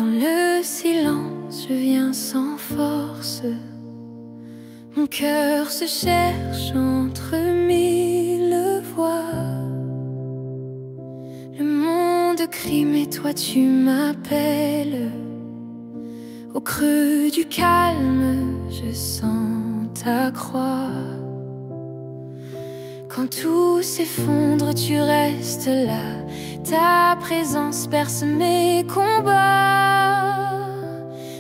Dans le silence, je viens sans force. Mon cœur se cherche entre mille voix. Le monde crie, mais toi tu m'appelles. Au creux du calme, je sens ta croix. Quand tout s'effondre, tu restes là. Ta présence perce mes combats.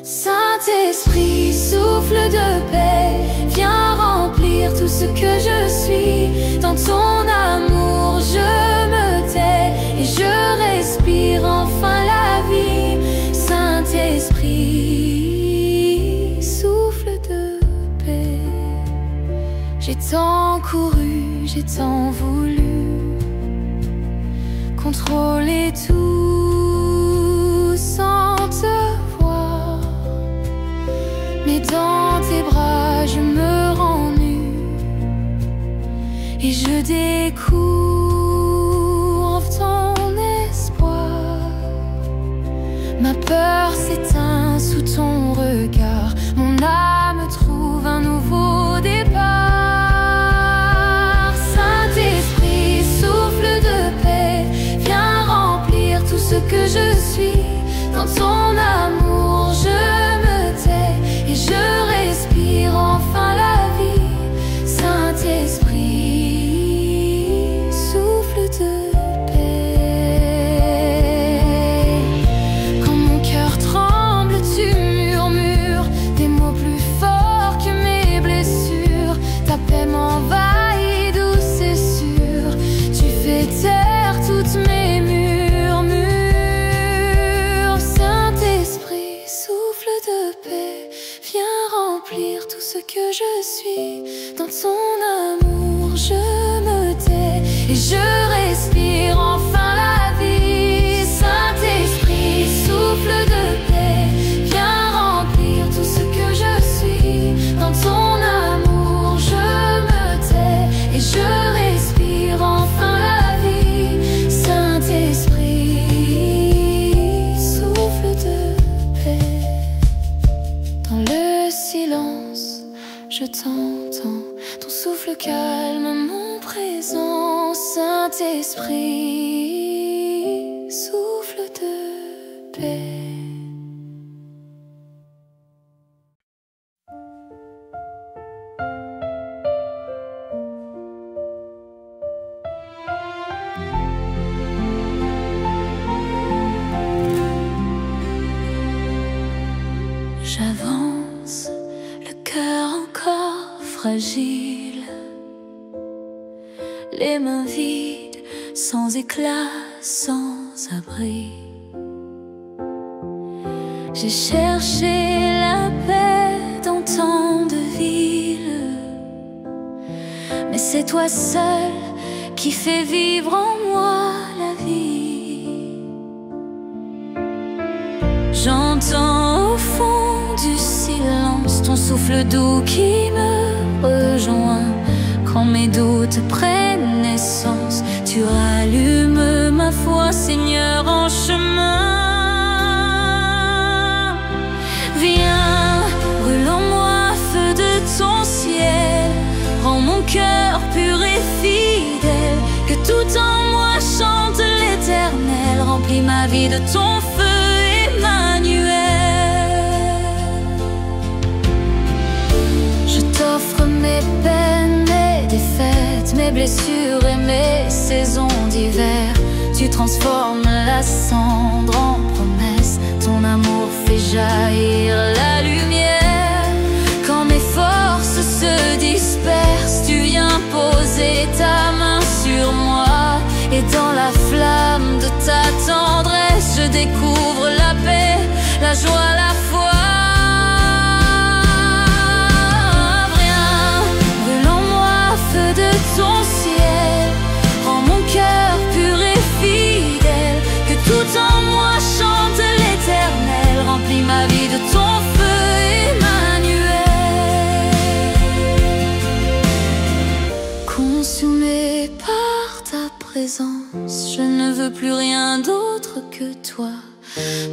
Saint-Esprit, souffle de paix, viens remplir tout ce que je suis. Dans ton amour, je me tais et je respire enfin la vie. Saint-Esprit, souffle de paix. J'ai tant couru, j'ai tant voulu contrôler tout sans te voir. Mais dans tes bras je me rends nue et je découvre ton espoir. Ma peur s'éteint sous ton regard, mon âme trouve un nouveau départ. Saint-Esprit, souffle de paix, viens remplir tout ce que je suis. Dans ton amour je me tais et je respire enfin la vie. Saint-Esprit, souffle de paix. Quand mon cœur tremble, tu murmures des mots plus forts que mes blessures. Ta paix m'envahit, douce et sûre. Tu fais taire toutes mes murmures. Saint-Esprit, souffle de paix, viens remplir tout ce que je suis. Dans ton amour je me tais et je respire enfin la vie. Saint-Esprit, souffle de paix, viens remplir tout ce que je suis. Dans ton amour je me tais et je respire enfin la vie. Saint-Esprit, souffle de paix. Dans le silence, je t'entends, ton souffle calme mon présent. Saint-Esprit, souffle de paix. J'avance, le cœur encore fragile, les mains vides, sans éclat, sans abri. J'ai cherché la paix dans tant de villes, mais c'est toi seul qui fais vivre en moi la vie. J'entends au fond du silence ton souffle doux qui me rejoint. Quand mes doutes prennent naissance, tu rallumes ma foi, Seigneur, en chemin. Viens, brûle en moi, feu de ton ciel, rends mon cœur pur et fidèle. Que tout en moi chante l'Éternel, remplis ma vie de ton feu, Emmanuel. Je t'offre mes peines, mes défaites, mes blessures et mes saisons d'hiver. Tu transformes la cendre en promesse, ton amour fait jaillir la lumière. Quand mes forces se dispersent, tu viens poser ta main sur moi. Et dans la flamme de ta tendresse, je découvre la paix, la joie, la foi. Viens, brûle en moi, feu de ton ciel, rends mon cœur pur et fidèle. Que tout en moi chante l'Éternel, remplis ma vie de ton feu, Emmanuel. Consumé par ta présence, je ne veux plus rien d'autre que toi.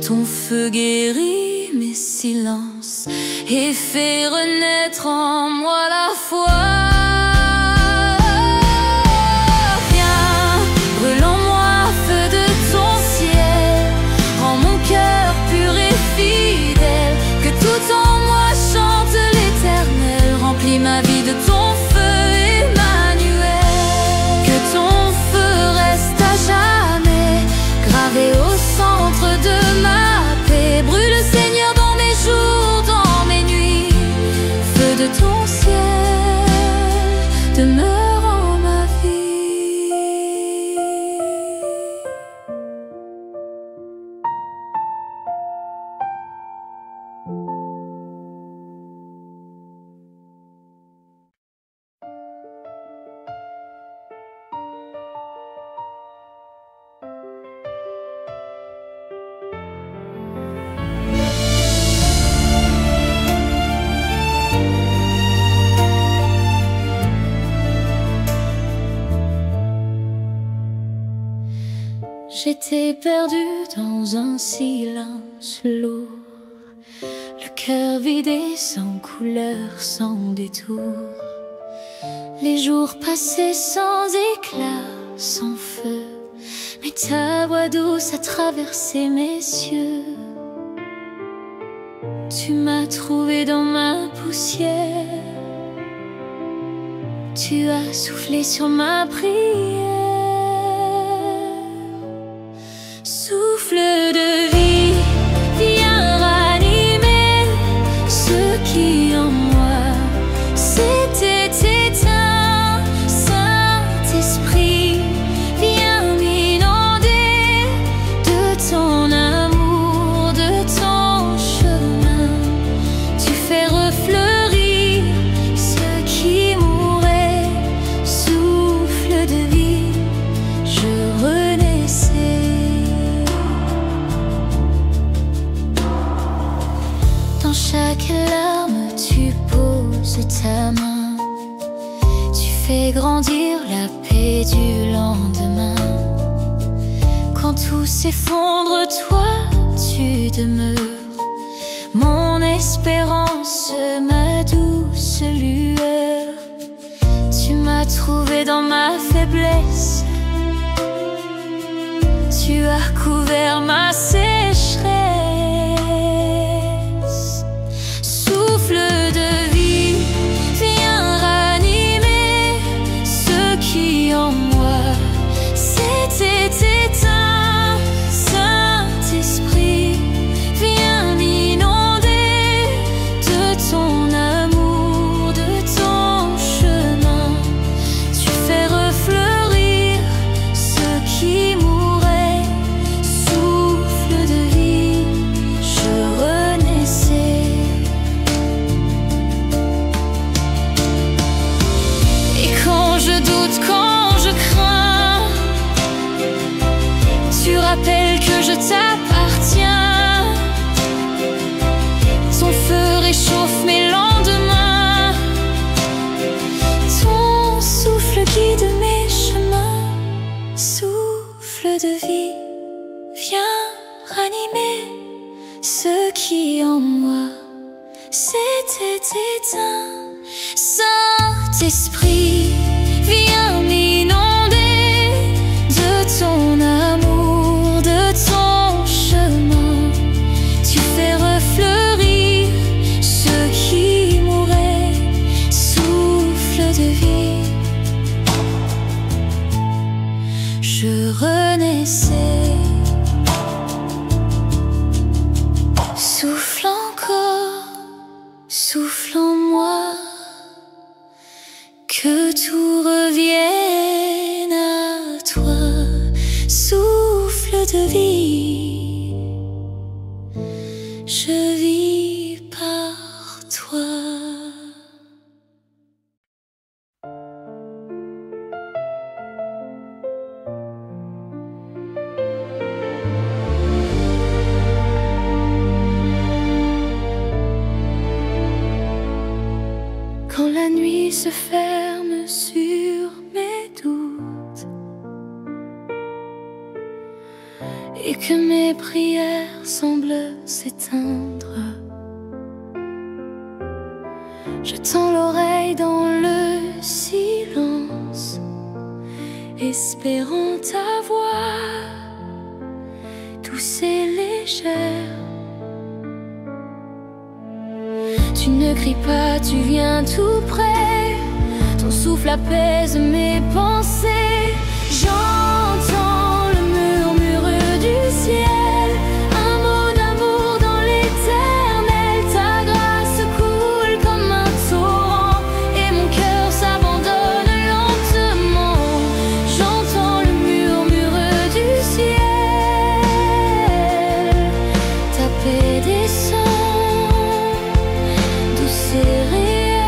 Ton feu guérit mes silences et fait renaître en moi la foi. Ma vie de ton feu, Emmanuel. Que ton feu reste à jamais gravé au centre de ma paix. Brûle, Seigneur, dans mes jours, dans mes nuits. Feu de ton ciel demeure en ma vie. J'étais perdue dans un silence lourd, le cœur vidé, sans couleur, sans détour. Les jours passaient sans éclat, sans feu, mais ta voix douce a traversé mes cieux. Tu m'as trouvé dans ma poussière, tu as soufflé sur ma prière. Souffle de vie, viens ranimer ce qui en moi s'était éteint. Saint-Esprit, viens m'inonder de ton amour, de ton chemin. Tu fais refleurir ce qui mourait. Souffle de vie, je renaissais. Dans chaque larme, tu poses ta main. Tu fais grandir la paix du lendemain. Quand tout s'effondre, toi, tu demeures. Mon espérance, ma douce lueur. Tu m'as trouvé dans ma faiblesse. Tu as couvert ma sécheresse. En moi s'était éteint. Saint-Esprit, viens m'inonder de ton amour, de ton chemin. Tu fais refleurir ce qui mourait. Souffle de vie, je renaissais. Et quand je doute, quand je crains, tu rappelles que je t'appartiens. Ton feu réchauffe mes lendemains. Ton souffle guide mes chemins. Souffle de vie, viens ranimer ce qui en moi s'était éteint. Saint-Esprit, viens m'inonder de ton amour, de ton chemin. Tu fais refleurir ce qui mourait. Souffle de vie, je renaissais. Souffle encore, souffle en moi. Que tout revienne à toi. Souffle de vie, je vis par toi. Quand la nuit se ferme sur mes doutes et que mes prières semblent s'éteindre. Je tends l'oreille dans le silence, espérant ta voix douce et légère. Tu ne cries pas, tu viens tout près. Ton souffle apaise mes pensées. J'entends le murmure du ciel, un mot d'amour dans l'éternel. Ta grâce coule comme un torrent et mon cœur s'abandonne lentement. J'entends le murmure du ciel, ta paix descend, douce et réelle.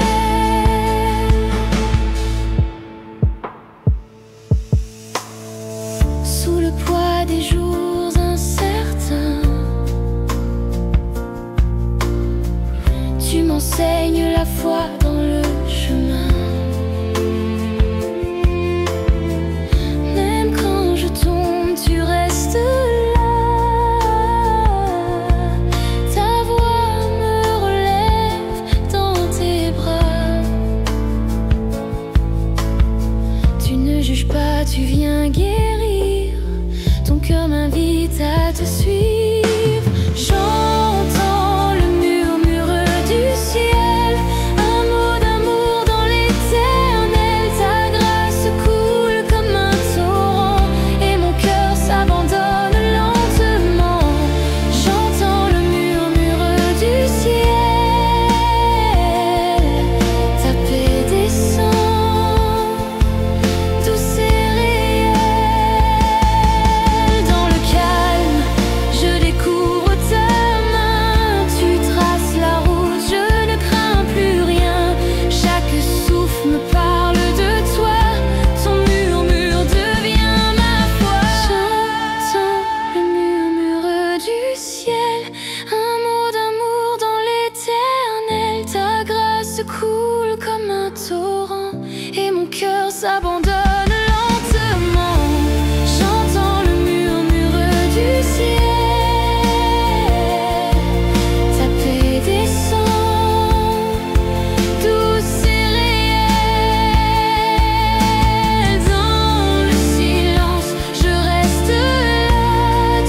Sous le poids des jours incertains, tu m'enseignes la foi dans le chemin. Même quand je tombe, tu restes là. Ta voix me relève dans tes bras. Tu ne juges pas, tu viens guérir. Ton cœur m'invite à te suivre. J'entends le murmure du ciel, un mot d'amour dans l'éternel. Ta grâce coule comme un torrent et mon cœur s'abandonne lentement. J'entends le murmure du ciel, ta paix descend, douce et réelle. Dans le calme, je découvre ta main. Tu traces la route, je ne crains plus rien. Chaque souffle me parle de toi. Ton murmure devient ma foi. J'entends le murmure du ciel, un mot d'amour dans l'éternel. Ta grâce coule comme un torrent et mon cœur s'abandonne lentement. J'entends le murmure du ciel, ta paix descend, douce et réelle. Dans le silence, je reste là.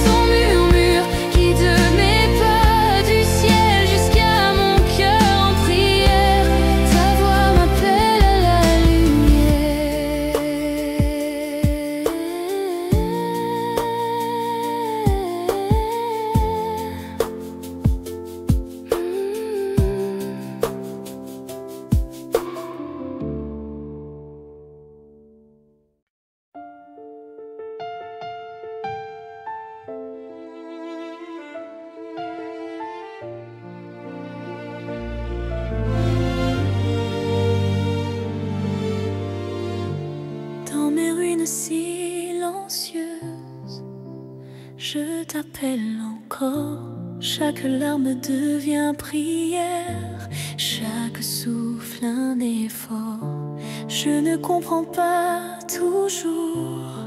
Ton murmure guide mes pas du ciel jusqu'à mon cœur en prière. Ta voix m'appelle à la lumière. Dans mes ruines silencieuses, je t'appelle encore. Chaque larme devient prière, chaque souffle un effort. Je ne comprends pas toujours,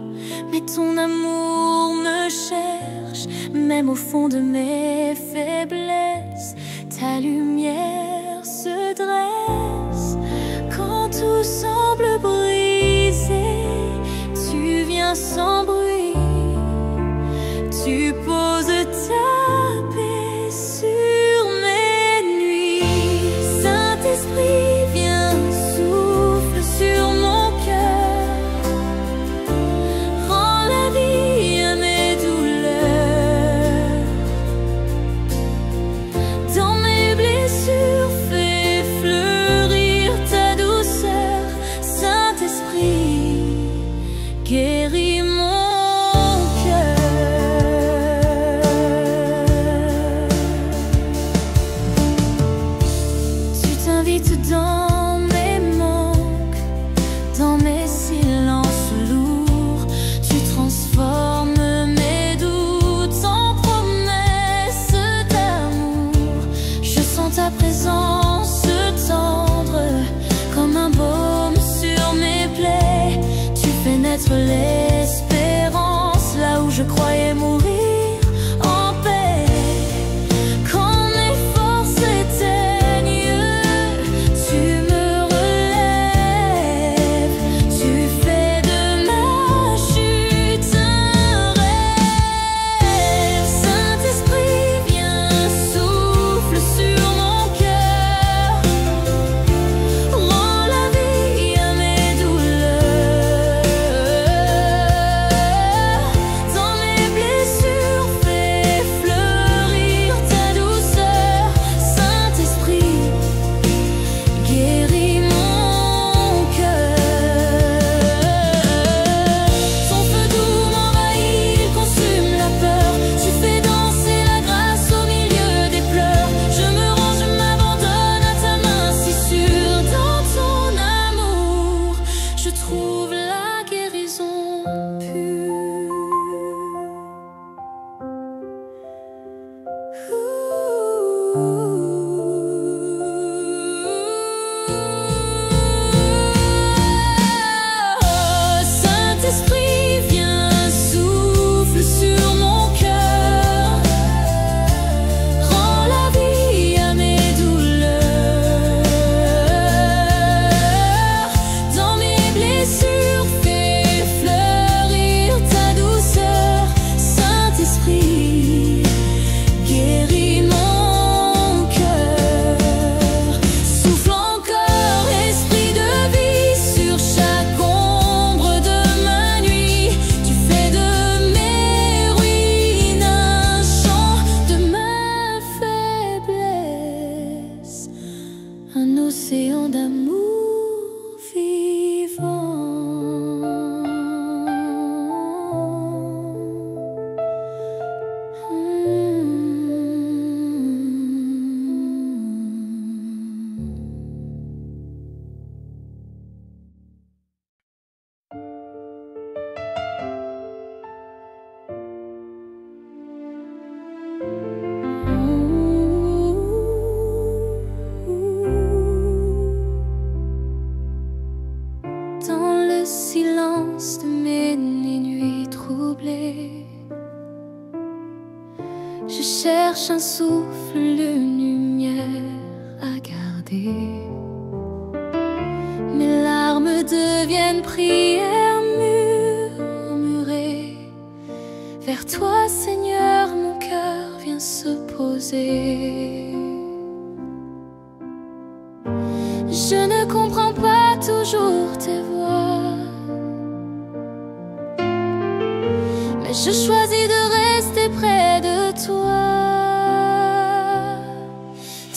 mais ton amour me cherche. Même au fond de mes faiblesses, ta lumière se dresse. Quand tout semble brisé, tu viens sans bruit. Tu poses ta paix sur mes nuits. Saint-Esprit, viens, souffle sur mon cœur. Rends la vie à mes douleurs. Dans mes blessures, fais fleurir ta douceur. Saint-Esprit, guéris mon dans mes manques, dans mes silences lourds. Tu transformes mes doutes en promesses d'amour. Je sens ta présence tendre comme un baume sur mes plaies. Tu fais naître l'espérance là où je croyais mourir. un océan d'amour vivant. Dans le silence de mes nuits troublées, je cherche un souffle, une lumière à garder. Mes larmes deviennent prières murmurées. Vers toi, Seigneur, mon cœur vient se poser. Je ne comprends pas toujours tes voix, mais je choisis de rester près de toi.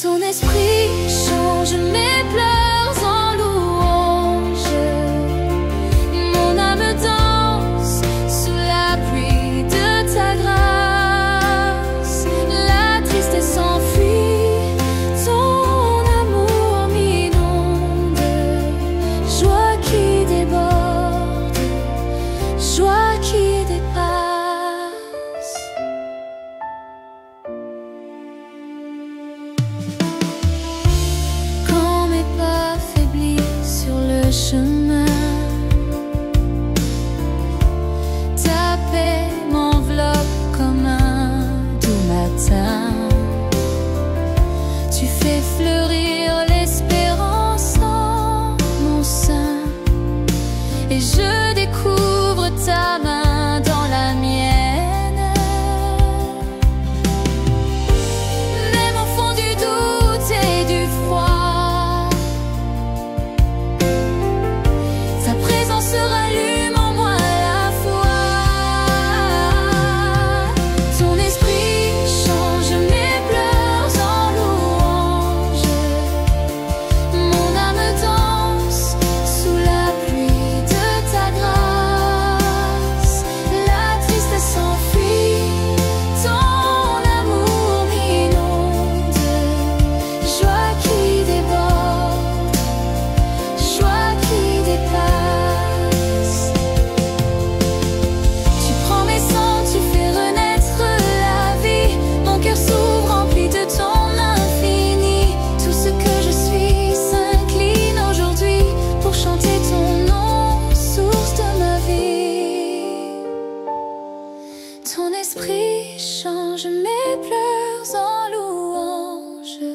Ton esprit change mes pleurs en louanges. Mon âme danse sous la pluie de ta grâce. La tristesse s'enfuit, ton amour m'inonde. Joie qui déborde, joie qui dépasse. Quand mes pas faiblissent sur le chemin, ta paix m'enveloppe comme un doux matin. Tu fais fleurir l'espérance en mon sein, et je découvre ta main dans la mienne. Même au fond du doute et du froid, ta présence rallume en moi la foi. Ton esprit change mes pleurs en louanges. Mon âme danse sous la pluie de ta grâce. La tristesse s'enfuit, ton amour m'inonde. Joie qui déborde, joie qui dépasse. Tu prends mes sangs, tu fais renaître la vie. Mon cœur s'ouvre, rempli de ton infini. Tout ce que je suis s'incline aujourd'hui pour chanter ton nom, source de ma vie. Ton esprit change mes pleurs en louanges.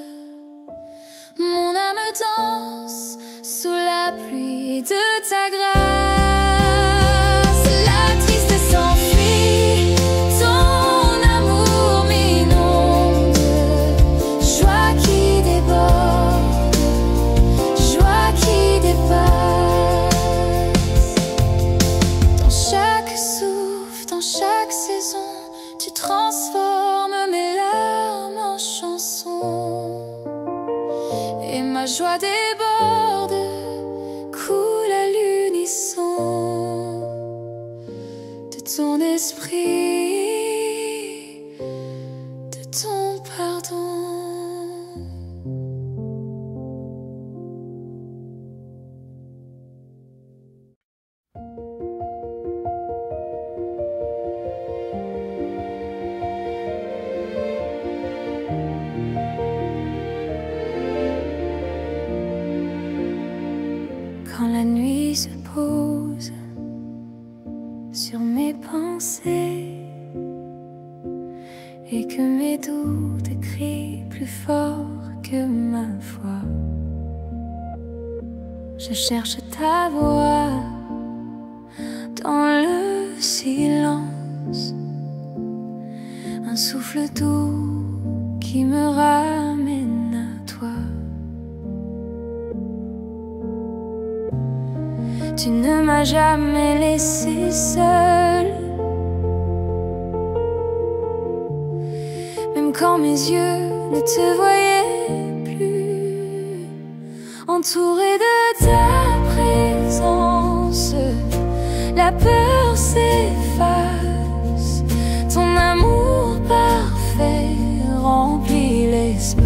Mon âme danse sous la pluie de ta grâce. La tristesse s'enfuit, ton amour m'inonde. Joie qui déborde, joie qui dépasse. Dans chaque souffle, dans chaque saison, tu transformes mes larmes en chansons. Et ma joie déborde, coule à l'unisson de ton esprit, de ton pardon. Quand la nuit se pose sur mes pensées et que mes doutes crient plus fort que ma foi, je cherche ta voix dans le silence, un souffle doux qui me ramène à toi. Tu ne m'as jamais laissé seule, même quand mes yeux ne te voyaient plus. entouré de ta présence. La peur s'efface, ton amour parfait remplit l'espace.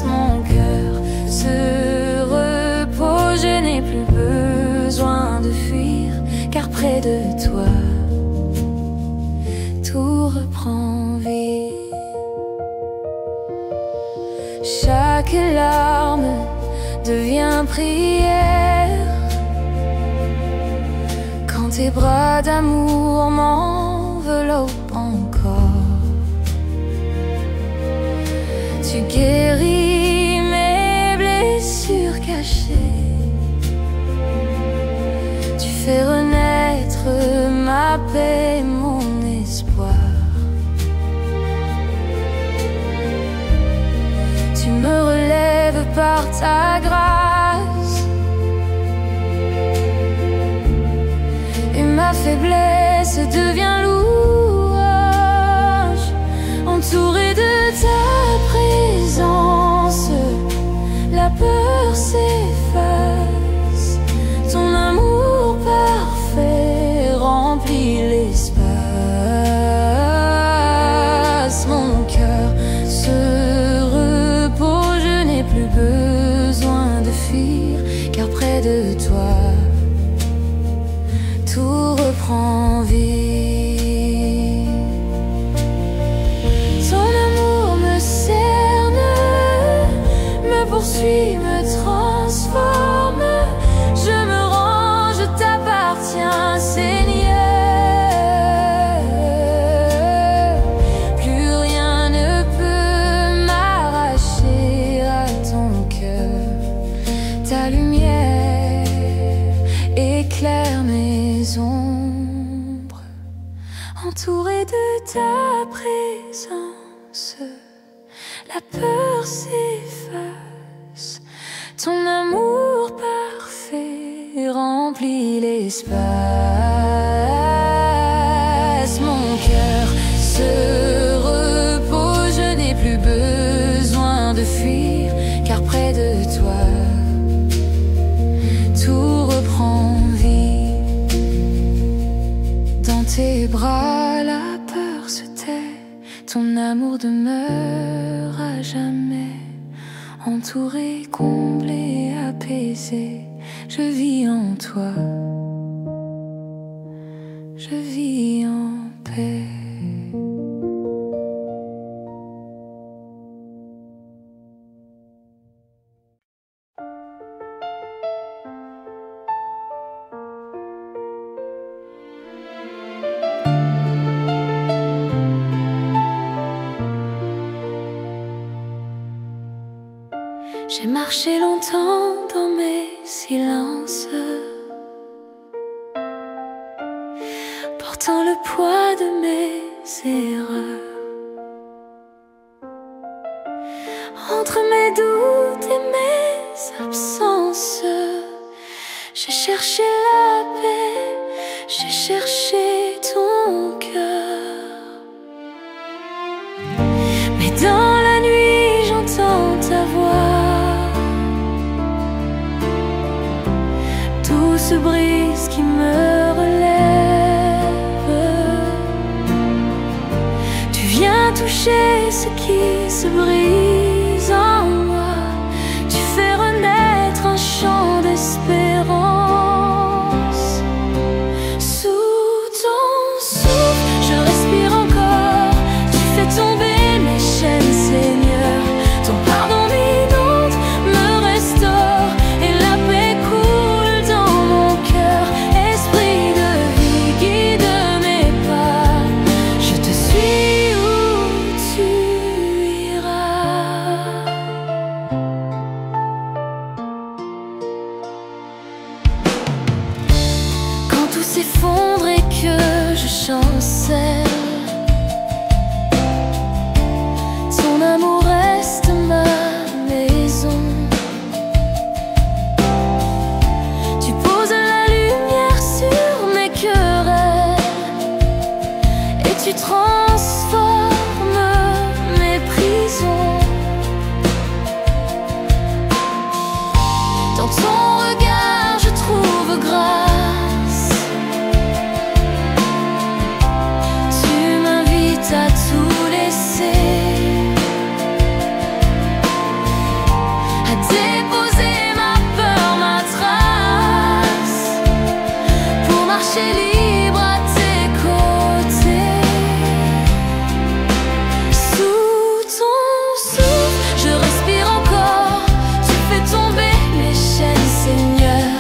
Mon cœur se repose, je n'ai plus besoin de fuir, car près de toi, tout reprend vie. Chaque larme devient prière quand tes bras d'amour m'enveloppent encore. Tu guéris mes blessures cachées, tu fais renaître ma paix, mon espoir. Tu me relèves par ta grâce, et ma faiblesse devient louange. Entouré de ta présence, la peur s'efface, ton amour parfait remplit l'espace. Mon cœur se repose, je n'ai plus besoin de fuir, car près de toi, tout reprend vie. Ton amour me cerne, me poursuit, me transforme. Je me rends, je t'appartiens, Seigneur. Plus rien ne peut m'arracher à ton cœur. Ta lumière éclaire mes ombres. Entouré de ta présence, la peur s'efface, ton amour parfait remplit l'espace. Mon cœur se repose, je n'ai plus besoin de fuir, car près de toi, tout reprend vie. Dans tes bras, la peur se tait, ton amour demeure à jamais. Entouré, comblé, apaisé, je vis en toi, je vis en paix. J'ai marché longtemps dans mes silences, portant le poids de mes erreurs. Entre mes doutes et mes absences, j'ai cherché la paix, j'ai cherché ton cœur. Mais dans la nuit, j'entends ta voix. Ce brise qui me relève. Tu viens toucher ce qui se brise en moi. Tu fais renaître un chant d'espérance. Sous ton souffle, je respire encore. Tu fais tomber mes chaînes, Seigneur. Ton pardon m'inonde, me restaure, et la paix coule dans mon cœur. Esprit de vie, guide mes pas. Je te suis où tu iras. Quand tout s'effondre et que je chancelle, ton amour reste ma maison. Tu poses la lumière sur mes querelles et tu transformes mes prisons. déposer ma peur, ma trace, pour marcher libre à tes côtés. Sous ton souffle, je respire encore. Tu fais tomber les chaînes, Seigneur.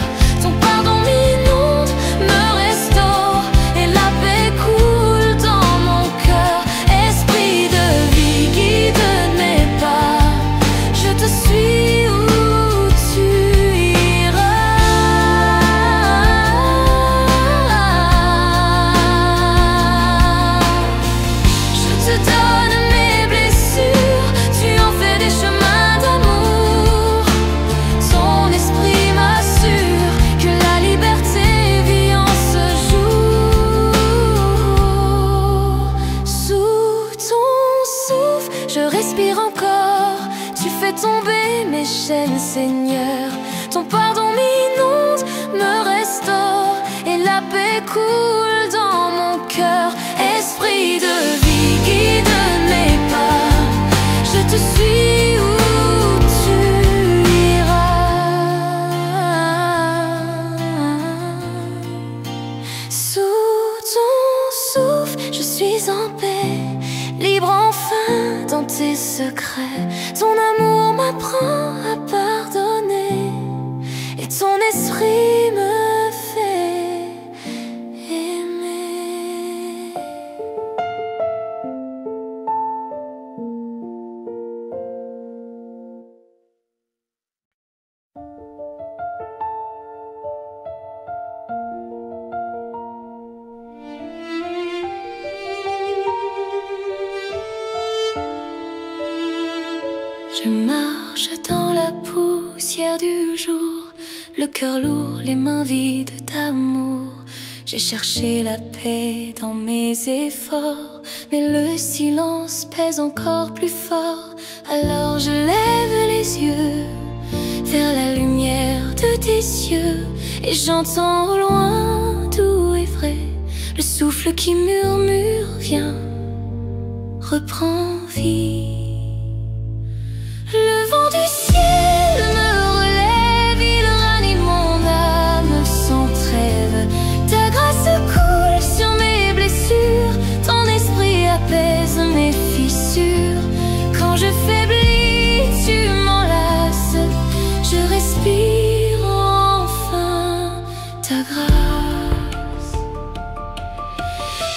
Ton pardon m'inonde, me restaure, et la paix coule dans mon cœur. Esprit de vie, guide mes pas. Je te suis où tu iras. Je te donne mes blessures, tu en fais des chemins d'amour. Ton esprit m'assure que la liberté vit en ce jour. Sous ton souffle, je respire encore. Tu fais tomber mes chaînes, Seigneur. Ton pardon m'inonde, me restaure, et la paix coule dans mon cœur. Esprit de vie, guide mes pas. Je te suis où tu iras. Sous ton souffle, je suis en paix, libre enfin dans tes secrets. Ton amour m'apprend à pardonner, et ton esprit me fait aimer. Je marche dans la poussière du jour, le cœur lourd, les mains vides d'amour. J'ai cherché la paix dans mes efforts, mais le silence pèse encore plus fort. Alors je lève les yeux vers la lumière de tes yeux, et j'entends au loin, doux et vrai, le souffle qui murmure, viens, reprends vie. Le vent du ciel me relève, il ranime mon âme sans trêve. Ta grâce coule sur mes blessures, ton esprit apaise mes fissures. Quand je faiblis, tu m'enlaces, je respire enfin ta grâce.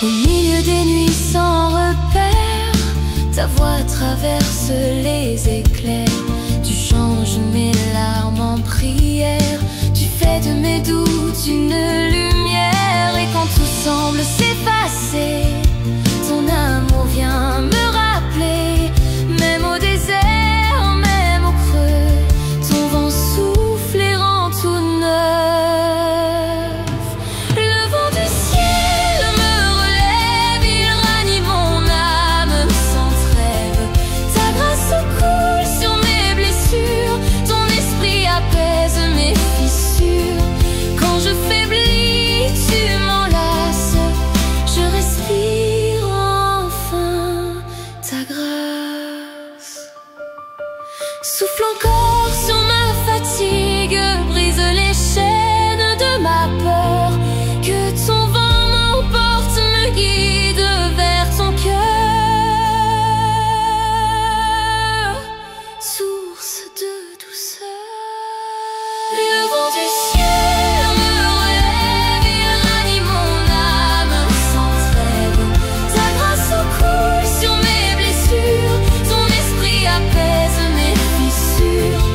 Au milieu des nuits sans repère, ta voix traverse les éclairs. Tu changes mes larmes en prière, tu fais de mes doutes une lumière. Et quand tout semble s'effacer, ton amour vient me rappeler. Même au désert, même au creux, ton vent souffle et rend tout neuf. Le vent du ciel me relève, il ranime mon âme sans trêve. Ta grâce coule sur mes blessures, ton esprit apaise mes fissures. Quand je faiblis, tu m'enlaces, je respire enfin ta grâce. Souffle encore sur ma fatigue, brise les chaînes de ma peur. Que ton vent m'emporte, me guide vers ton cœur, source de douceur. Le vent du ciel me relève, il ranime mon âme sans trêve. Ta grâce coule sur mes blessures, ton esprit apaise mes fissures.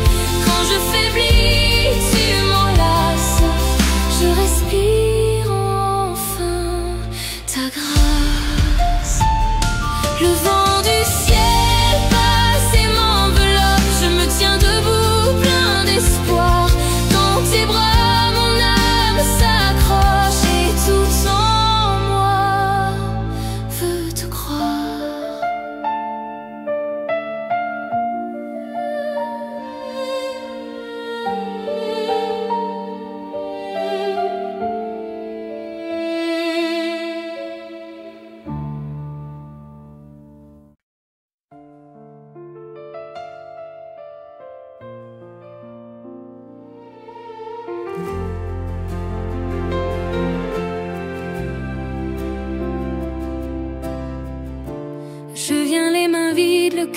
Quand je faiblis, tu m'enlaces, je respire enfin ta grâce. Le vent du ciel passe et m'enveloppe,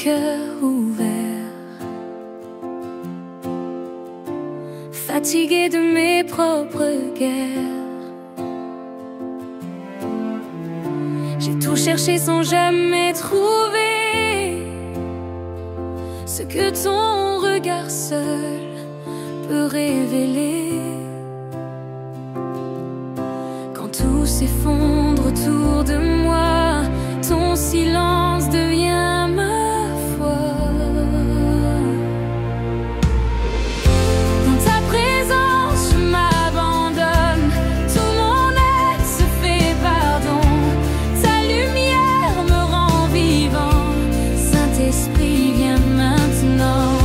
cœur ouvert, fatigué de mes propres guerres. J'ai tout cherché sans jamais trouver ce que ton regard seul peut révéler. Quand tout s'effondre autour de moi, ton silence devient ma foi. Dans ta présence, je m'abandonne, tout mon être se fait pardon. Ta lumière me rend vivant, Saint-Esprit, viens maintenant.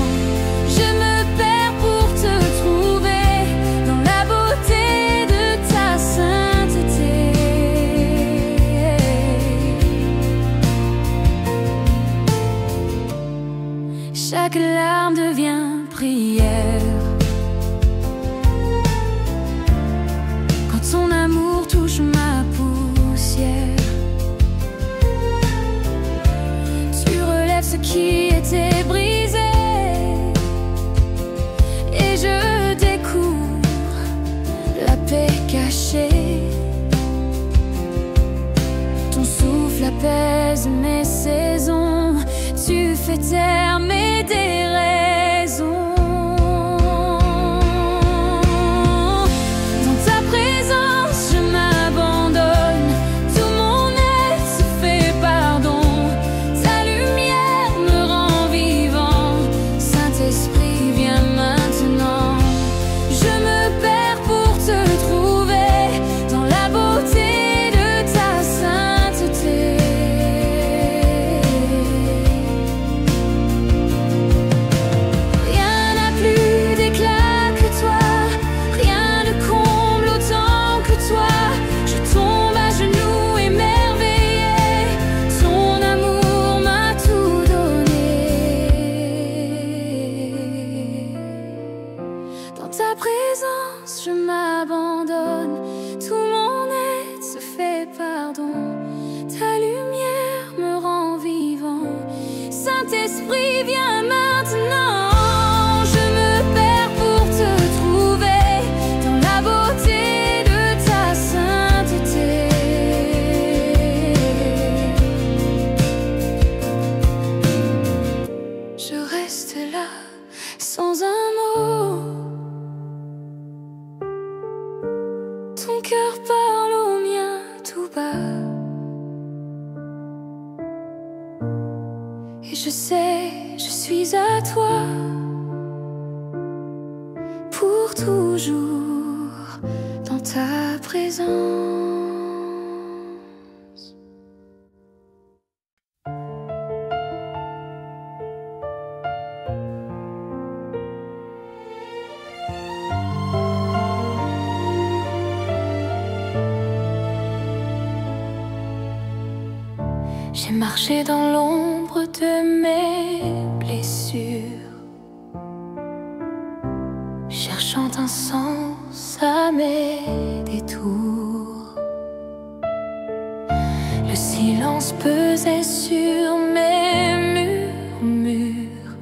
Je me perds pour te trouver dans la beauté de ta sainteté. Chaque larme devient prière quand ton amour touche ma poussière. Tu relèves ce qui était brisé et je découvre la paix cachée. Ton souffle apaise mes saisons, tu fais taire mes déraisons. Dans ta présence, je m'abandonne, tout mon être se fait pardon. Ta lumière me rend vivant, Saint-Esprit, viens maintenant. Je me perds pour te trouver dans la beauté de ta sainteté. Rien n'a plus d'éclat que toi, rien ne comble autant que toi. Je tombe à genoux émerveillé, ton amour m'a tout donné. Dans ta présence, je m'abandonne, tout mon être se fait pardon. Ta lumière me rend vivant, Saint-Esprit, viens maintenant. Je me perds pour te trouver dans la beauté de ta sainteté. Je reste là sans un mot. Ton cœur parle au mien tout bas. Et je sais, je suis à toi pour toujours dans ta présence. J'ai marché dans l'ombre de mes blessures, cherchant un sens à mes détours. Le silence pesait sur mes murmures.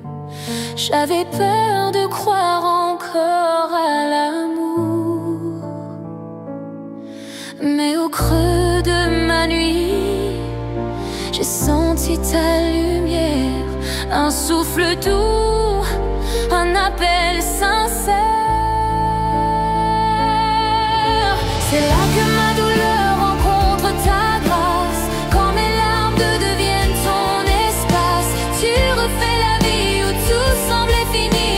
J'avais peur de croire encore à l'amour. Mais au creux de ma nuit, j'ai senti ta lumière, un souffle doux, un appel sincère. C'est là que ma douleur rencontre ta grâce, quand mes larmes deviennent ton espace. Tu refais la vie où tout semblait fini,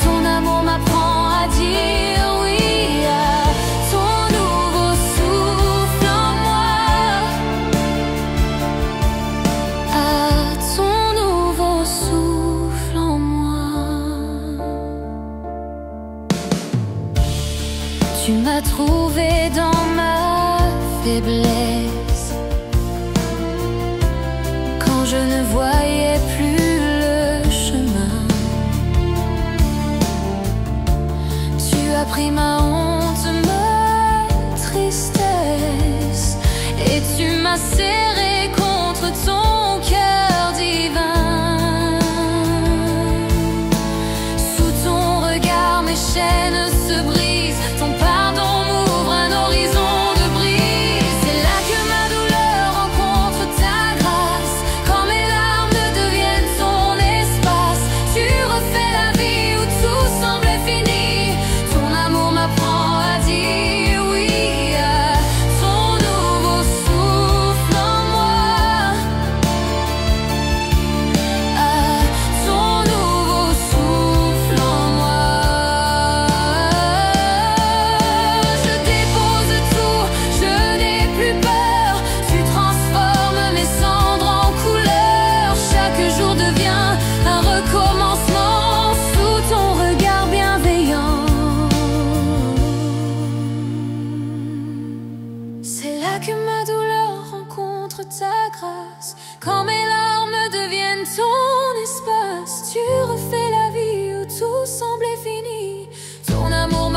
ton amour m'apprend à dire oui à ton nouveau souffle en moi. À ton nouveau souffle en moi. Tu m'as trouvé dans ma faiblesse, quand je ne voyais plus le chemin. Tu as pris ma honte, ma tristesse, et tu m'as serré contre ton cœur divin.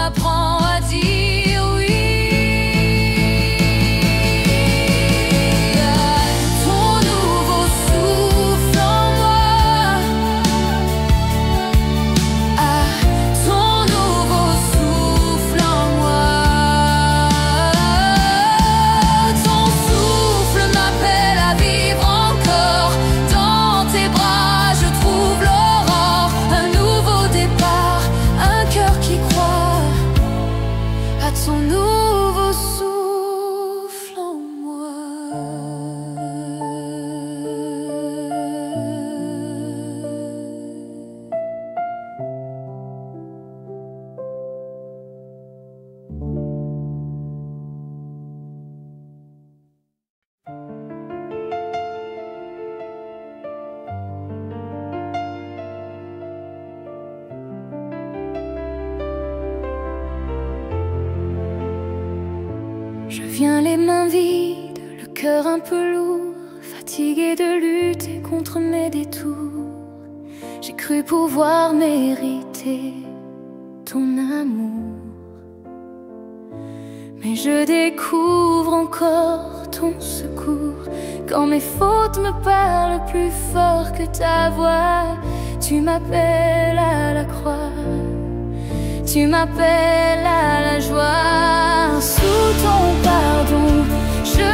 m'apprends à dire oui. Ton nouveau souffle en moi, ton nouveau souffle en moi. Ton souffle m'appelle à vivre encore. Dans tes bras je trouve l'aurore, un nouveau départ, un cœur qui croit à ton nouveau souffle en moi. Je viens les mains vides, le cœur un peu lourd, fatigué de lutter contre mes détours. J'ai cru pouvoir mériter ton amour, mais je découvre encore ton secours. Quand mes fautes me parlent plus fort que ta voix, tu m'appelles à la croix, tu m'appelles à la joie. Sous ton pardon, je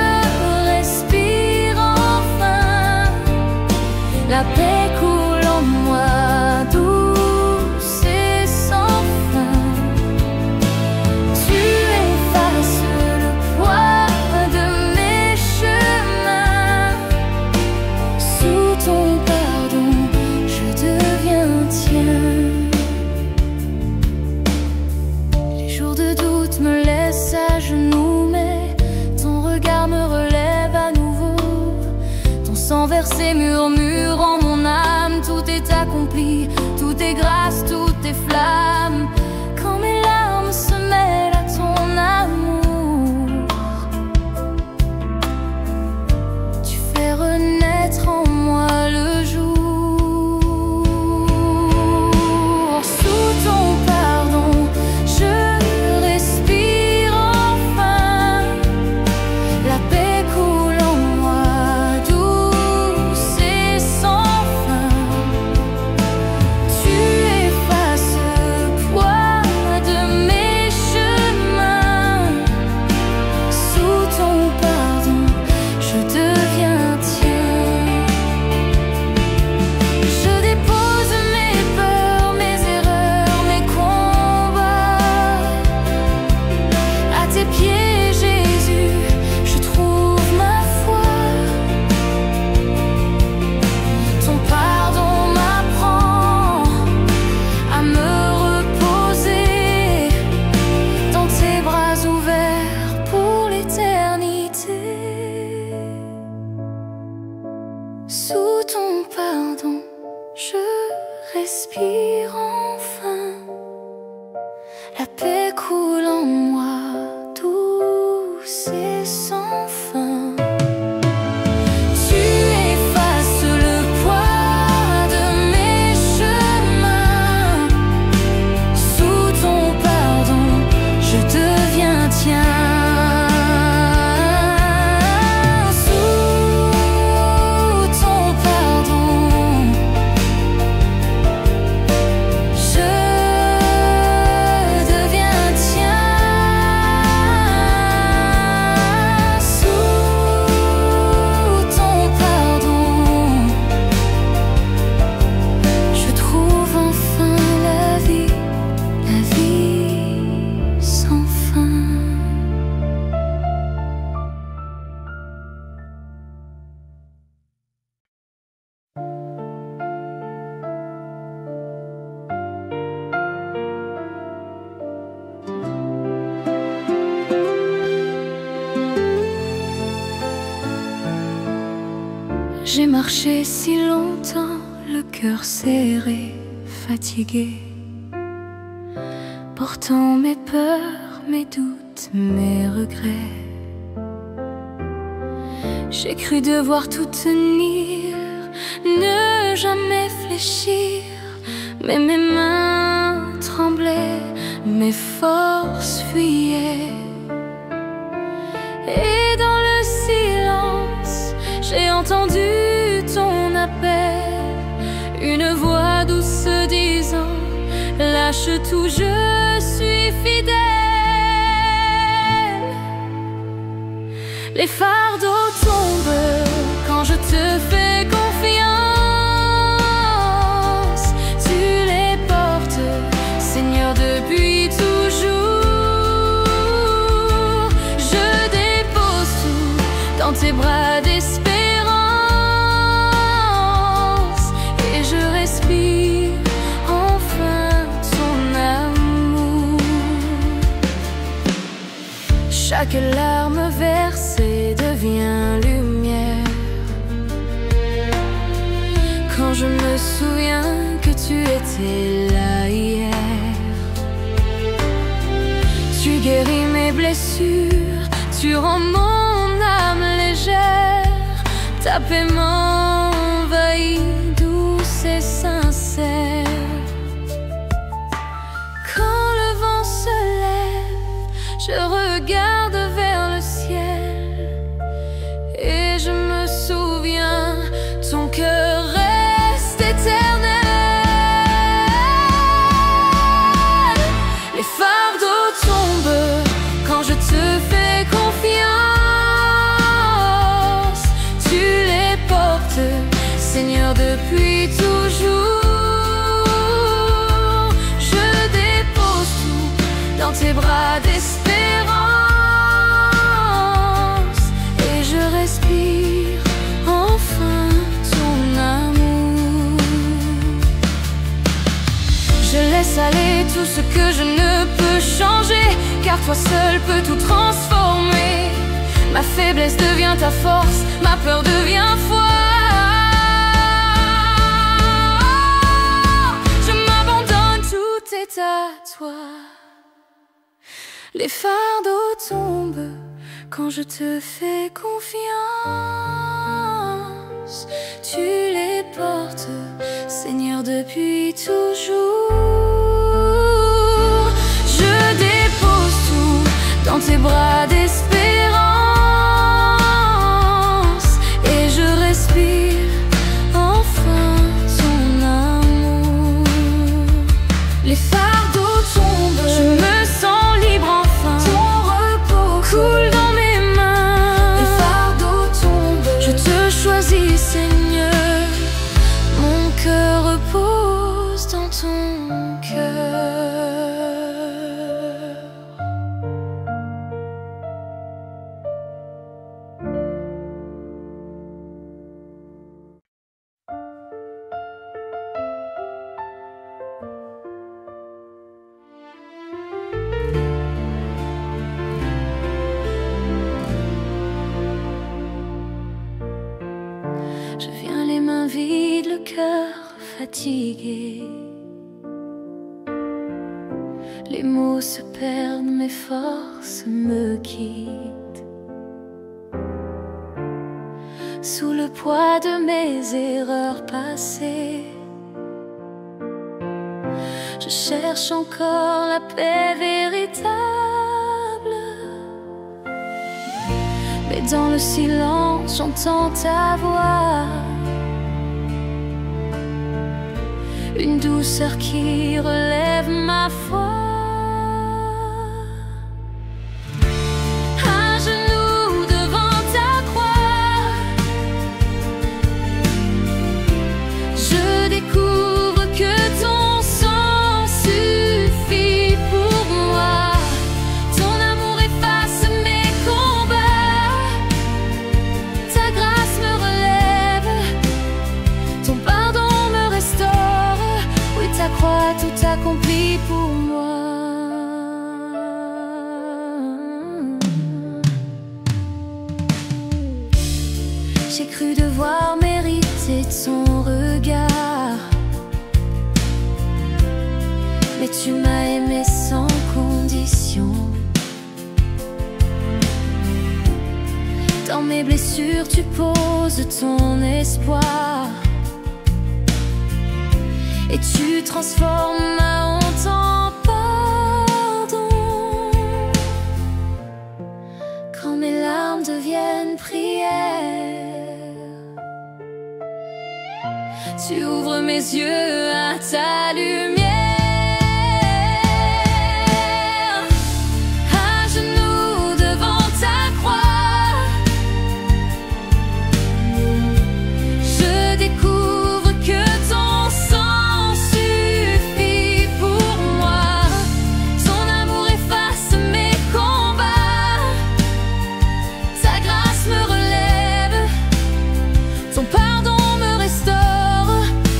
respire enfin. La paix coule en moi, douce et sans fin. Tu effaces le poids de mes chemins. Sous ton pardon, je deviens tien. De doute me laisse à genoux, mais ton regard me relève à nouveau. Ton sang versé murmure en mon âme, tout est accompli, tout est grâce, tout est flamme. Quand mes larmes se mêlent à ton amour, tu fais renaître en moi le jour. Sous ton pardon, je respire enfin. La paix coule en moi, douce et sans fin. Tu effaces le poids de mes chemins. Sous ton pardon, je deviens tien. J'ai marché si longtemps, le cœur serré, fatigué, portant mes peurs, mes doutes, mes regrets. J'ai cru devoir tout tenir, ne jamais fléchir, mais mes mains tremblaient, mes forces fuyaient. Et dans le silence, j'ai entendu ton appel, une voix douce disant: lâche tout, je suis fidèle. Les fardeaux tombent quand je te fais confiance. Tu les portes, Seigneur, depuis toujours. Je dépose tout dans tes bras d'espérance, et je respire enfin ton amour. Chaque larme versée devient lumière quand je me souviens que tu étais là hier. Tu guéris mes blessures, tu rends mon âme légère. Ta paix m'envahit, douce et sincère. Quand le vent se lève, je regarde vers le ciel et je me souviens, ton cœur reste éternel. Les fardeaux tombent quand je te fais confiance. Tu les portes, Seigneur, depuis toujours. Je dépose tout dans tes bras d'espérance, et je respire enfin ton amour. Je laisse aller tout ce que je ne peux changer, car toi seul peux tout transformer. Ma faiblesse devient ta force, ma peur devient foi. Je m'abandonne, tout est à toi. Les fardeaux tombent quand je te fais confiance. Tu les portes, Seigneur, depuis toujours. Je dépose tout dans tes bras d'espérance, et je respire enfin ton amour. Les fardeaux tombent, je me sens libre enfin. Ton repos coule dans mes mains. Les fardeaux tombent, je te choisis, Seigneur. Mon cœur repose dans ton cœur. Je viens les mains vides, le cœur fatigué. Les mots se perdent, mes forces me quittent. Sous le poids de mes erreurs passées, je cherche encore la paix véritable. Mais dans le silence, j'entends ta voix, une douceur qui relève ma foi. À genoux devant ta croix, je découvre que ton sang suffit pour moi. Ton amour efface mes combats, ta grâce me relève, ton pardon me restaure. Oui, ta croix tout accompli pour moi. J'ai cru devoir mériter ton regard, mais tu m'as aimé sans condition. Dans mes blessures, tu poses ton espoir, et tu transformes ma honte en pardon. Tu ouvres mes yeux à ta lumière. À genoux devant ta croix, je découvre que ton sang suffit pour moi. Ton amour efface mes combats, ta grâce me relève, ton pardon me restaure.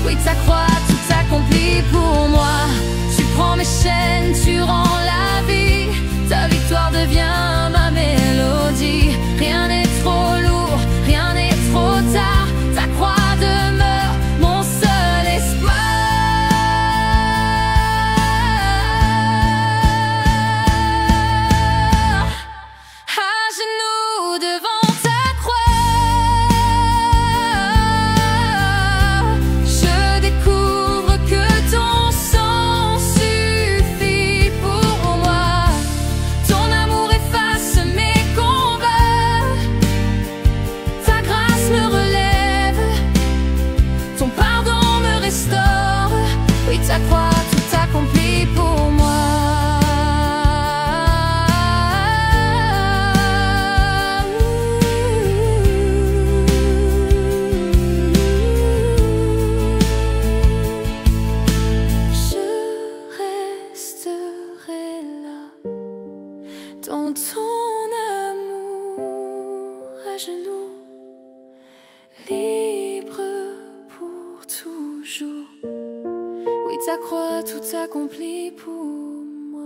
Oui, ta croix tout accompli pour moi. Tu prends mes chaînes, tu rends la vie, ta victoire devient ma mélodie. Rien n'est trop lourd, rien n'est trop tard, ta croix demeure mon seul espoir. À genoux devant ta croix, je découvre que ton sang suffit pour moi. Ton amour efface mes combats, ta grâce me relève, ton pardon me restaure. Oui, ta croix tout accompli pour moi. Je resterai là dans ton amour, à genoux, libre pour toujours. Oui, ta croix tout accompli pour moi.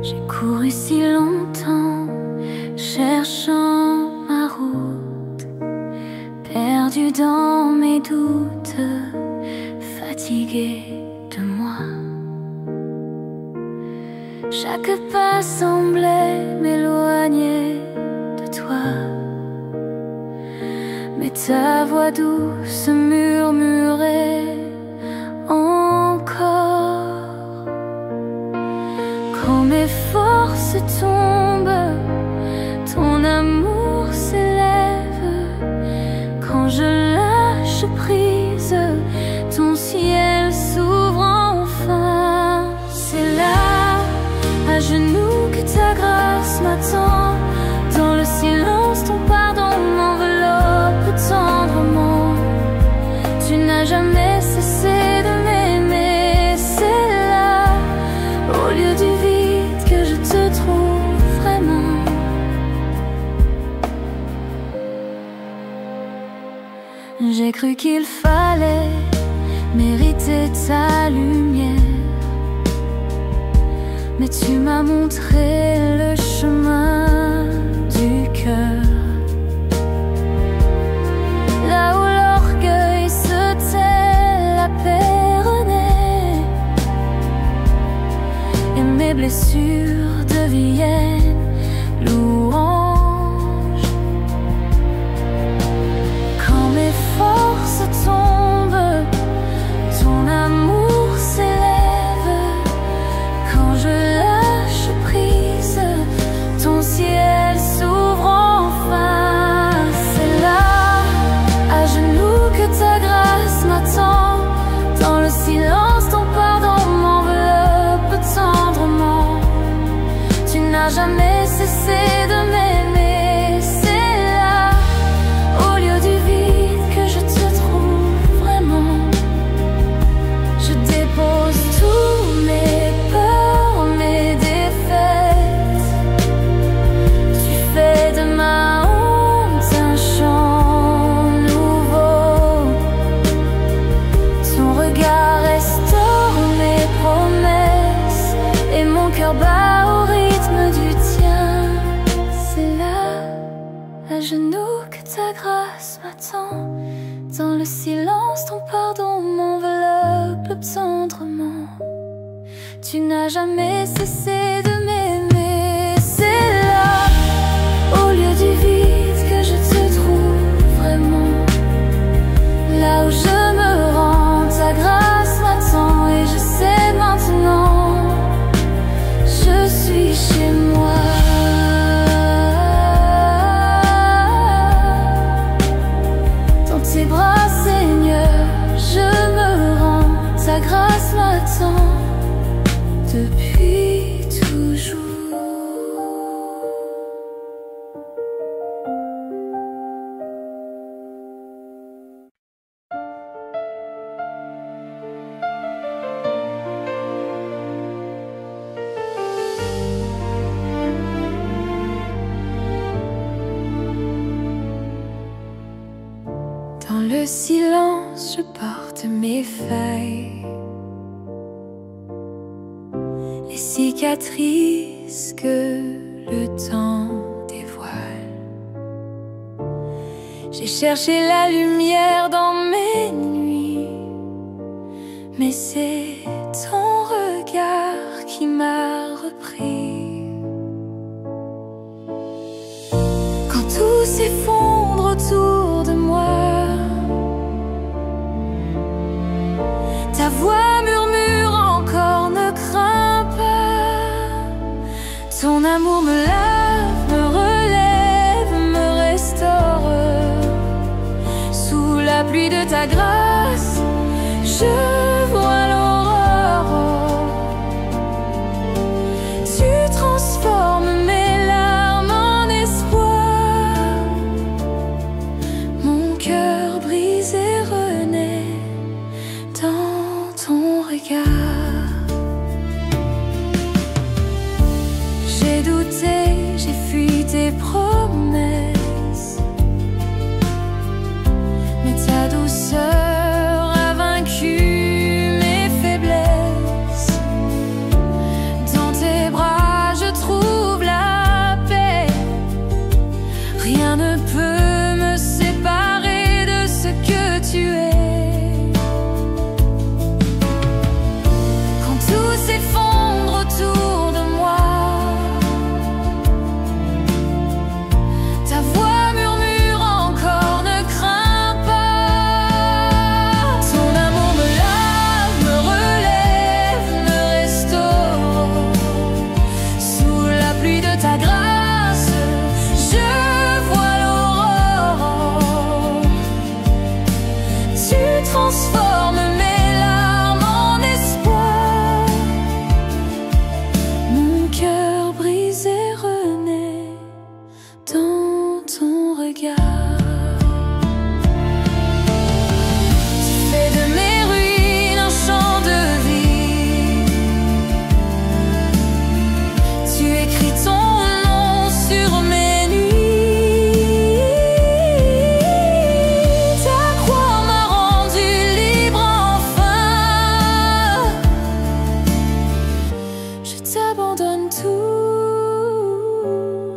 J'ai couru si longtemps, cherchant ma route, perdu dans mes doutes, fatigué de moi. Chaque pas semblait m'éloigner de toi, mais ta voix douce murmurait encore. Quand mes forces tombent, ton amour s'élève. Quand je lâche prise, ton ciel s'ouvre enfin. C'est là, à genoux, que ta grâce m'attend. Dans le silence, ton pardon m'enveloppe tendrement. Tu n'as jamais cessé de m'aimer. C'est là, au lieu du vide, que je te trouve vraiment. J'ai cru qu'il fallait mériter ta lumière, mais tu m'as montré le chemin du cœur. Là où l'orgueil se tait, la paix renaît, et mes blessures deviennent louanges. Quand mes forces tombent, ton amour s'élève. Quand je lâche prise, ton ciel s'ouvre enfin. C'est là, à genoux, que ta grâce m'attend. Dans le silence, ton pardon m'enveloppe tendrement. Tu n'as jamais cessé de m'aimer. C'est là, au lieu du vide, que je te trouve vraiment. Je dépose tous mes peurs, mes défaites. Tu fais de ma honte un chant nouveau. Ton regard restaure mes promesses, et mon cœur bat au rythme du tien. C'est là, à genoux, que ta grâce m'attend. Dans le silence, ton pardon m'enveloppe tendrement. Tu n'as jamais cessé de m'aimer. C'est là, ta grâce m'attend depuis toujours. Dans le silence, je porte mes feuilles, les cicatrices que le temps dévoile. J'ai cherché la lumière dans mes nuits, mais c'est ton regard qui m'a repris. Quand tout s'effondre autour de moi, ta voix murmure encore, ne crains pas. Ton amour me lave, me relève, me restaure. Sous la pluie de ta grâce, je vois l'aurore. Tu transformes mes larmes en espoir. Mon cœur brisé renaît dans ton regard. J'ai douté, j'ai fui tes promesses, mais ta douceur a vaincu mes faiblesses. Dans tes bras je trouve la paix. Rien ne peut me séparer de ce que tu es. Quand tout s'effondre autour de moi, ta voix murmure encore, ne crains pas. Ton amour me lave, me relève, me restaure. Sous la pluie de ta grâce, je vois l'aurore. Tu transformes mes larmes en espoir. Mon cœur brisé renaît dans ton regard. Tu fais de mes ruines un champ de vie. Tu écris ton nom sur mes nuits. Ta croix m'a rendu libre enfin. Je t'abandonne tout,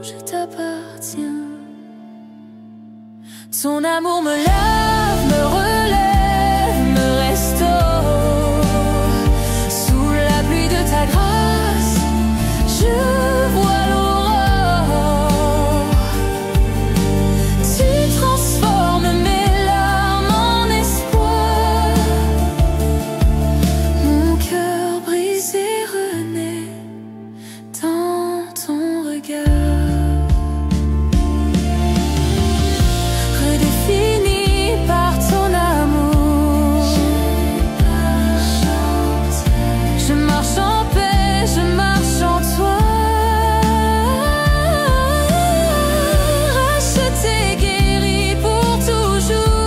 je t'appartiens. Ton amour me lave, me relève, me restaure. Sous la pluie de ta grâce, je vois l'aurore. Tu transformes mes larmes en espoir. Mon cœur brisé renaît dans ton regard. Redéfini par ton amour, je marche en paix, je marche en toi. Racheté, guéri pour toujours.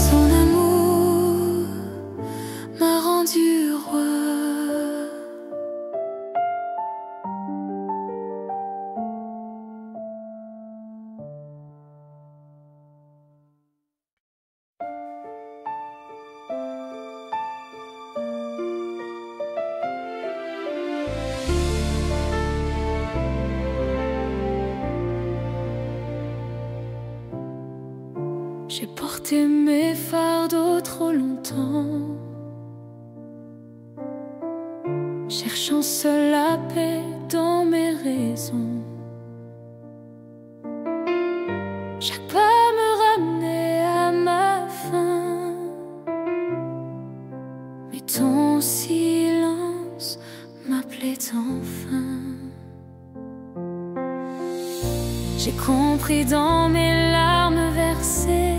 Ton amour m'a rendu roi. J'ai porté mes fardeaux trop longtemps, cherchant seul la paix dans mes raisons. Chaque pas me ramenait à ma fin, mais ton silence m'appelait enfin. J'ai compris dans mes larmes versées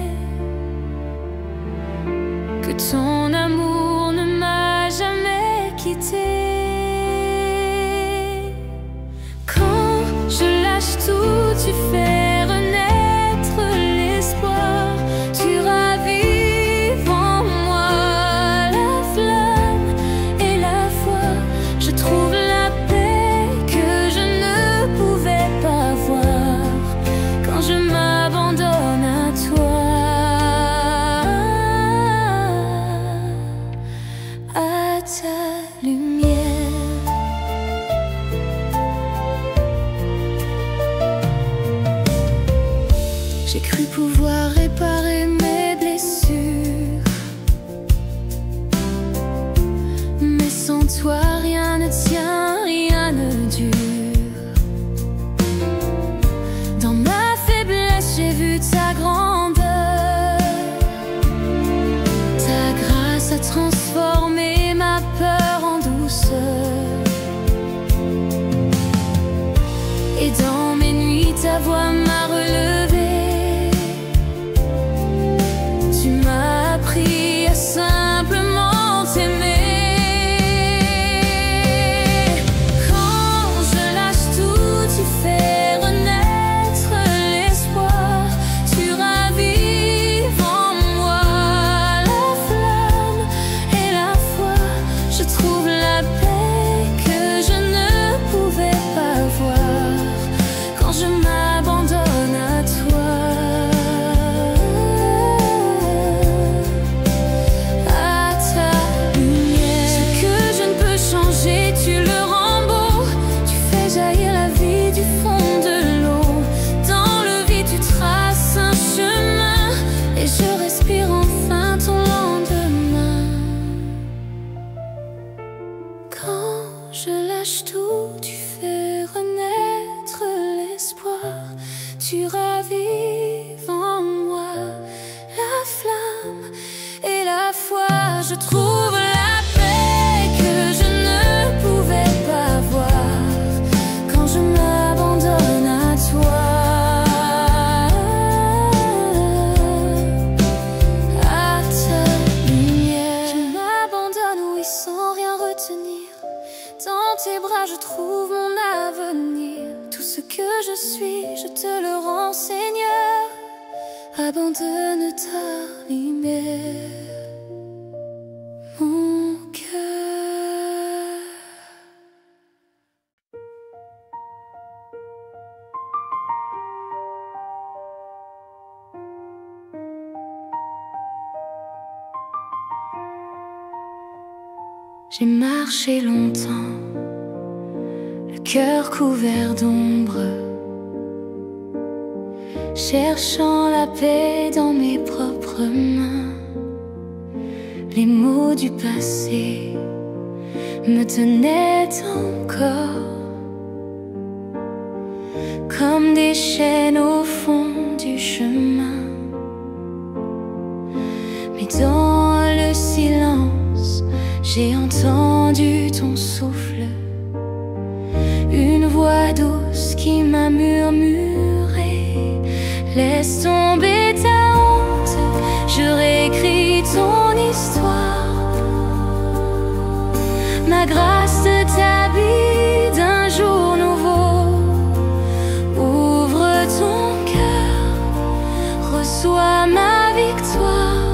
que Ton amour ne m'a jamais quitté. Quand je lâche tout, tu fais renaître l'espoir. Tu ravives en moi la flamme et la foi. Je trouve la paix que je ne pouvais pas voir quand je m'abandonne à toi. Ta lumière. J'ai cru pouvoir réparer mes blessures, mais sans toi rien ne tient, rien ne dure. Dans ma faiblesse j'ai vu ta grandeur. Ta grâce a transformé ma peur en douceur. Et dans mes nuits ta voix m'a relevé. Tu m'as appris à simplement t'aimer. Quand je lâche tout, tu fais renaître l'espoir. Tu ravives en moi la flamme et la foi. Je trouve la paix que je ne pouvais pas voir quand je m'abandonne à toi. À ta lumière. Ce que je ne peux changer, tu le rends beau. Tu fais jaillir la vie du fond de l'eau. Dans le vide tu traces un chemin et je respire enfin ton lendemain. Quand je lâche tout, tu fais renaître l'espoir. Tu ravives en moi la flamme et la foi. Je trouve la paix que je ne pouvais pas voir quand je m'abandonne à toi. À ta lumière. Je m'abandonne, oui, sans rien retenir. Dans tes bras je trouve mon avenir. Tout ce que je suis, je te le rends, Seigneur. Abandonne ta lumière, mon cœur. J'ai marché longtemps, le cœur couvert d'ombre, cherchant la paix dans mes propres mains. Les mots du passé me tenaient encore comme des chaînes au fond du chemin. Mais dans le silence, j'ai entendu ton souffle, une voix douce qui m'a murmuré: laisse tomber ta honte, je réécris ton histoire. Ma grâce t'habille d'un jour nouveau. Ouvre ton cœur, reçois ma victoire,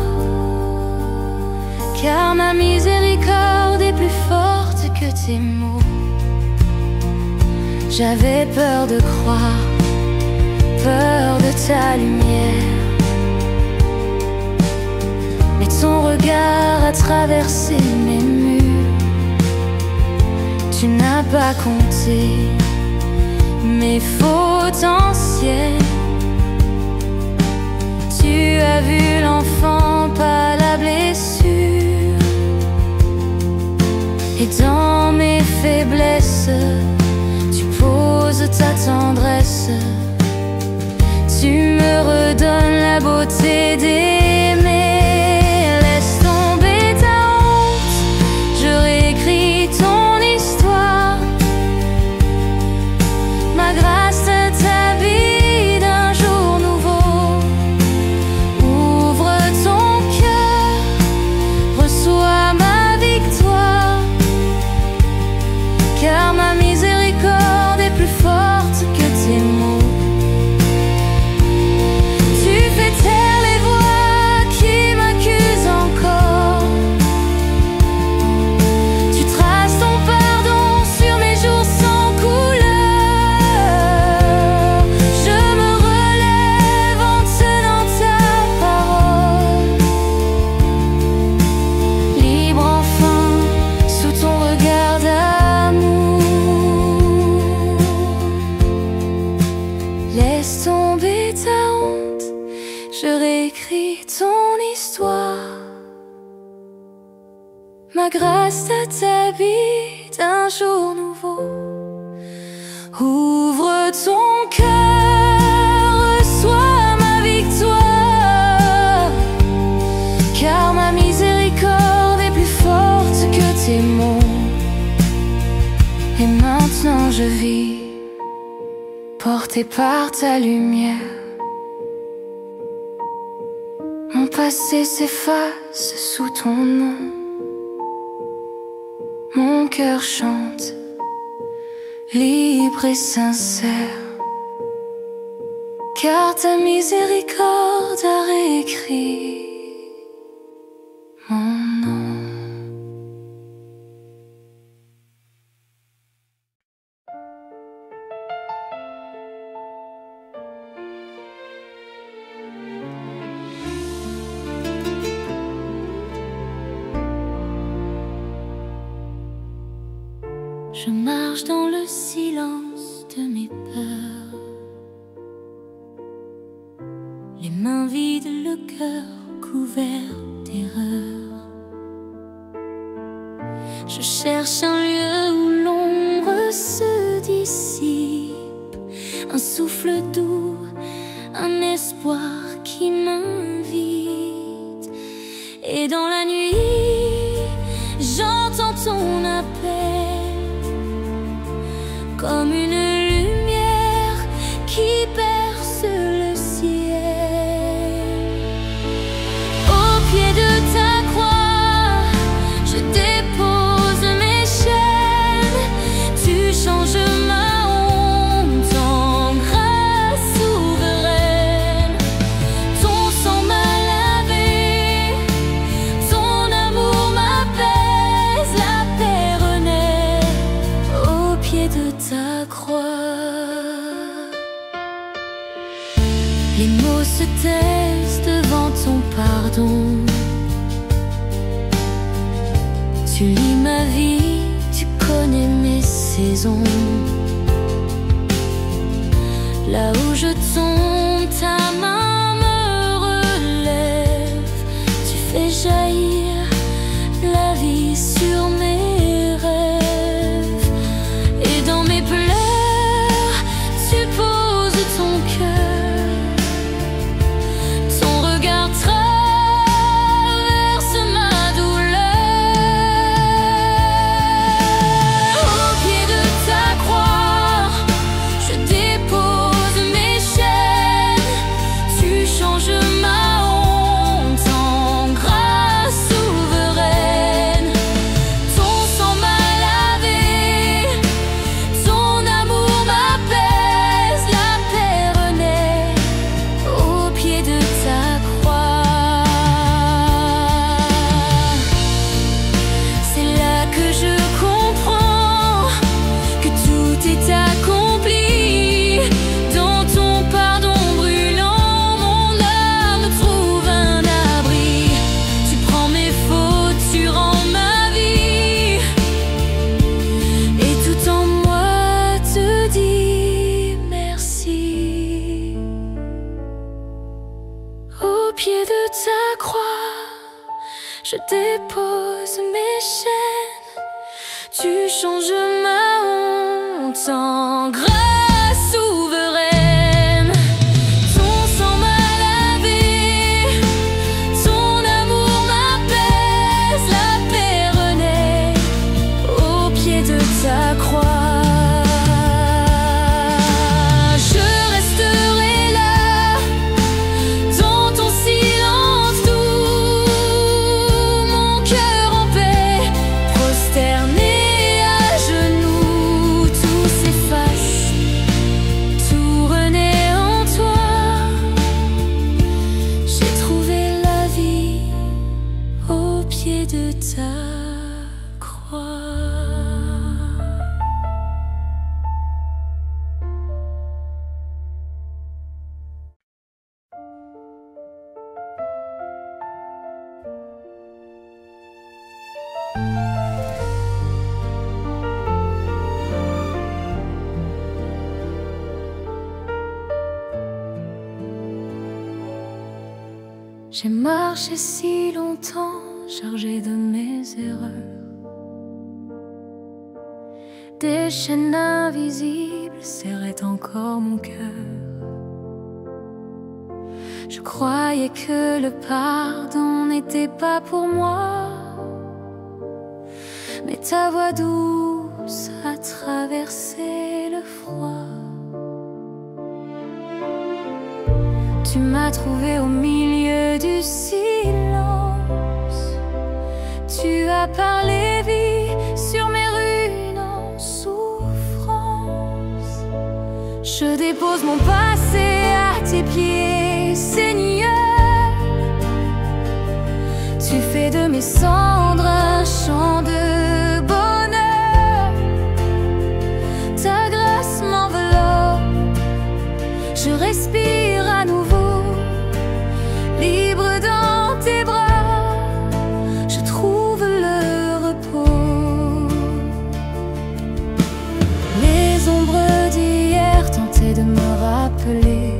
car ma miséricorde est plus forte que tes mots. J'avais peur de croire, peur de ta lumière, mais ton regard a traversé mes murs. Tu n'as pas compté mes fautes anciennes. Tu as vu l'enfant, pas la blessure. Et dans mes faiblesses, tu poses ta tendresse. Tu me redonnes la beauté d'aimer. Laisse tomber ta honte, je réécris ton histoire. Ma grâce t'habille d'un jour nouveau. Ouvre ton cœur, je réécris ton histoire. Ma grâce t'habite un jour nouveau. Ouvre ton cœur, reçois ma victoire, car ma miséricorde est plus forte que tes mots. Et maintenant je vis, porté par ta lumière. Mon passé s'efface sous ton nom. Mon cœur chante, libre et sincère, car ta miséricorde a réécrit mon nom. Je marche dans le silence de mes peurs, les mains vides, le cœur couvert d'erreurs. Je cherche un lieu où l'ombre se dissipe, un souffle doux, un espoir qui m'invite. Et dans la nuit, j'entends ton appel, comme une lumière qui perce le ciel. Au pied de ta croix, je dépose mes chaînes. Tu changes ma honte en grâce souveraine. Ton sang m'a lavé, ton amour m'apaise, la paix renaît au pied de ta croix. Les mots se taisent devant ton pardon. Tu lis ma vie, tu connais mes saisons. Là où je tombe, ta main me relève. Tu fais jaillir la vie sur mes rêves. Et dans mes pleurs, tu poses ton cœur. Ton regard traverse ma douleur. Au pied de ta croix, je dépose mes chaînes. Tu changes ma honte en grâce souveraine. Ton sang m'a lavé, ton amour m'apaise, la paix renaît au pied de ta croix. C'est là que je comprends que tout est accompli. Dans ton pardon brûlant, mon âme trouve un abri. Tu prends mes fautes, tu rends ma vie, et tout en moi te dit merci. Au pied de ta croix, je dépose mes chaînes. Tu changes ma honte en grâce souveraine. Ton sang m'a lavé, ton amour m'apaise, la paix renaît au pied de ta croix. Je resterai là, dans ton silence doux, mon cœur en paix, prosterné à genoux. Tout s'efface J'ai marché si longtemps, chargé de mes erreurs. Des chaînes invisibles serraient encore mon cœur. Je croyais que le pardon n'était pas pour moi, mais ta voix douce a traversé le froid. Tu m'as trouvé au milieu du silence. Tu as parlé vie sur mes ruines en souffrance. Je dépose mon passé à tes pieds, Seigneur. Tu fais de mes cendres un chant de bonheur. Ta grâce m'enveloppe, je respire à nouveau, libre dans tes bras, je trouve le repos. Les ombres d'hier tentaient de me rappeler,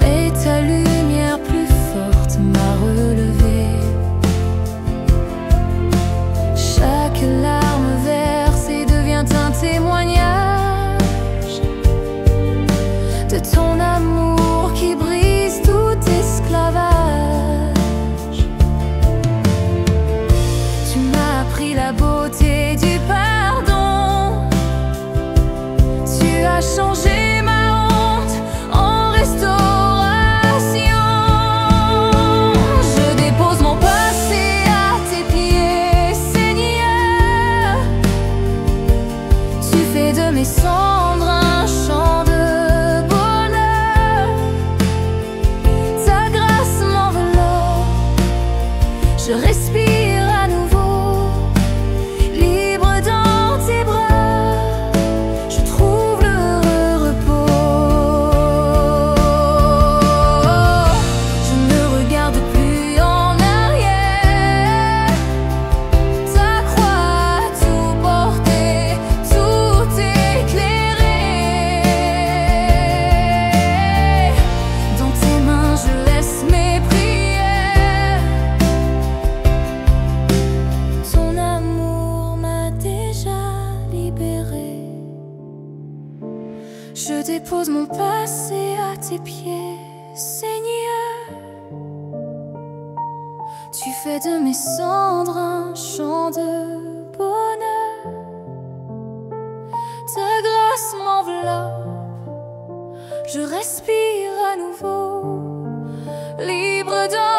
mais ta lumière plus forte m'a relevé. Chaque larme versée devient un témoignage de ton amour qui brise tout esclavage. Tu m'as appris la beauté du pardon. Tu as changé ma honte en restauration. Je dépose mon passé à tes pieds, Seigneur. Tu fais de mes cendres un chant de bonheur. Ta grâce m'enveloppe, je respire à nouveau, libre dans tes bras, je trouve le repos. Je ne regarde plus en arrière. Ta croix a tout porté, tout éclairé. Dans tes mains je laisse mes prières. Ton amour m'a déjà libéré. Je dépose mon passé à tes pieds, Seigneur. Tu fais de mes cendres un chant de bonheur. Ta grâce m'enveloppe, je respire à nouveau, libre dans